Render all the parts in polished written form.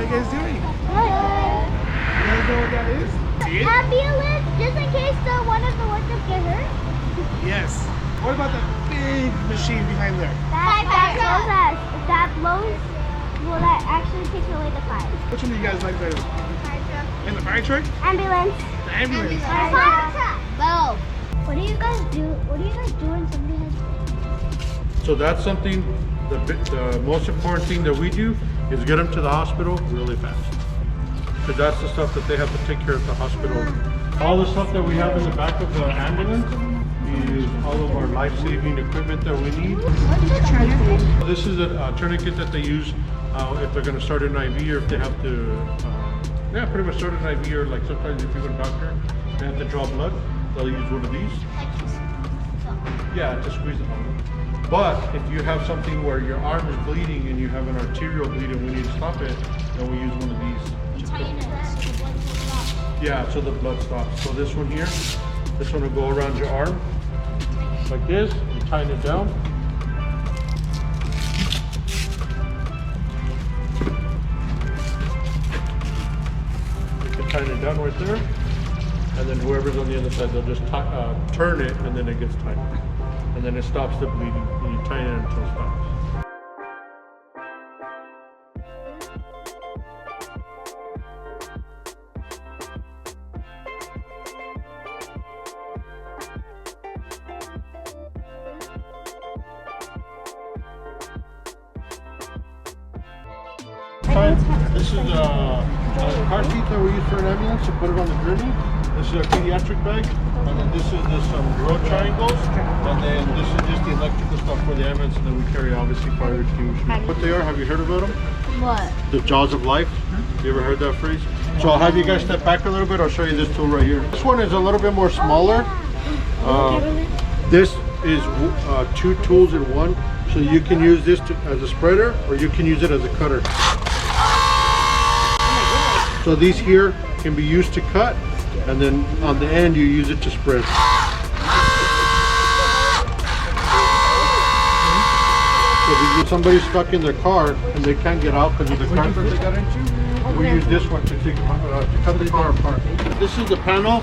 you guys doing? Good. You guys know what that is? See it? Ambulance, just in case one of the workers get hurt. Yes. What about that big machine behind there? That blows, well, that actually takes away the fire. Which one do you guys like better? Fire truck. In the fire truck? Ambulance. The ambulance. Fire truck. Both. What do you guys do? What do you guys do when somebody has? So that's something, the most important thing that we do is get them to the hospital really fast. Because that's the stuff that they have to take care of at the hospital. All the stuff that we have in the back of the ambulance is all of our life-saving equipment that we need. What's the tourniquet? This is a tourniquet that they use if they're going to start an IV or if they have to, pretty much start an IV, or like sometimes if you go to a doctor, they have to draw blood, they'll use one of these. Yeah, to squeeze the arm. But if you have something where your arm is bleeding and you have an arterial bleed and we need to stop it, then we use one of these. Yeah, so the blood stops. So this one here, this one will go around your arm like this. You tighten it down. You can tighten it down right there. And then whoever's on the other side, they'll just turn it and then it gets tight. And then it stops the bleeding. And you tighten it until it stops. This is a car seat that we use for an ambulance to put it on the gurney. This is a pediatric bag, and then this is some road triangles, and then this is just the electrical stuff for the ambulance, and then we carry obviously fire extinguishers. What they are, have you heard about them? What? The jaws of life. You ever heard that phrase? So I'll have you guys step back a little bit. I'll show you this tool right here. This one is a little bit more smaller. This is 2 tools in one, so you can use this as a spreader, or you can use it as a cutter. So these here can be used to cut, and then on the end you use it to spread. So if somebody's stuck in their car and they can't get out because of the car that they got into, we use this one to cut the car apart. This is the panel.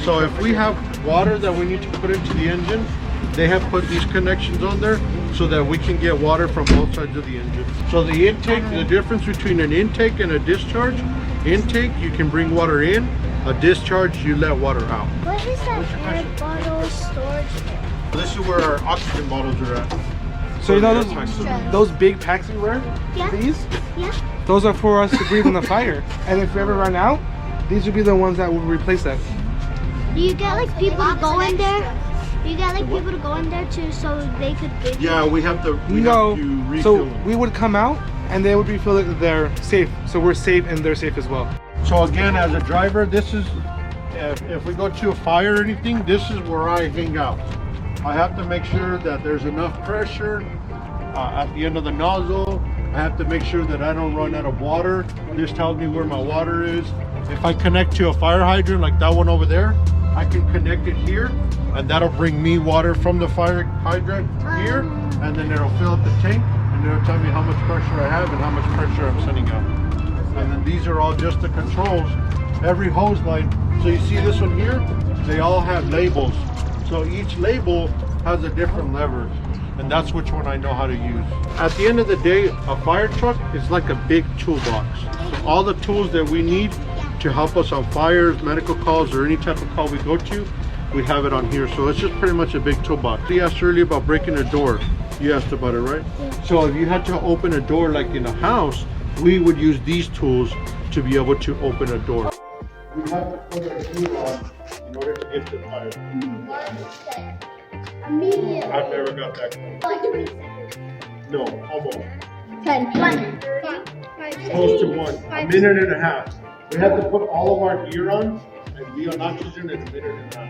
So if we have water that we need to put into the engine, they have put these connections on there so that we can get water from both sides of the engine. So the intake, the difference between an intake and a discharge, intake you can bring water in, a discharge you let water out. What is that air bottle storage? This is where our oxygen bottles are at. So you know those big packs we wear? Yeah. These? Yeah. Those are for us to breathe in the fire. And if we ever run out, these would be the ones that will replace that. Do you get like people to go in there? Do you get like people to go in there too, so they could breathe? Yeah, we have to. We No, have to refill so them. we would come out and they would refill it. They're safe, so we're safe and they're safe as well. So again, as a driver, this is if we go to a fire or anything, this is where I hang out. I have to make sure that there's enough pressure at the end of the nozzle. I have to make sure that I don't run out of water. This tells me where my water is. If I connect to a fire hydrant like that one over there, I can connect it here, and that'll bring me water from the fire hydrant here, and then it'll fill up the tank, and it'll tell me how much pressure I have and how much pressure I'm sending out. And then these are all just the controls. Every hose line, so you see this one here, they all have labels. So each label has a different lever, and that's which one I know how to use. At the end of the day, a fire truck is like a big toolbox. So all the tools that we need to help us on fires, medical calls, or any type of call we go to, we have it on here. So it's just pretty much a big toolbox. You asked earlier about breaking a door. You asked about it, right? Yeah. So if you had to open a door like in a house, we would use these tools to be able to open a door. We have to put a tool on in order to get to the fire. Immediately. I've never got that close. Like 20 seconds. No, almost. 10. 1. Close to 1. A minute and a half. We have to put all of our gear on and be on oxygen in a minute and a half.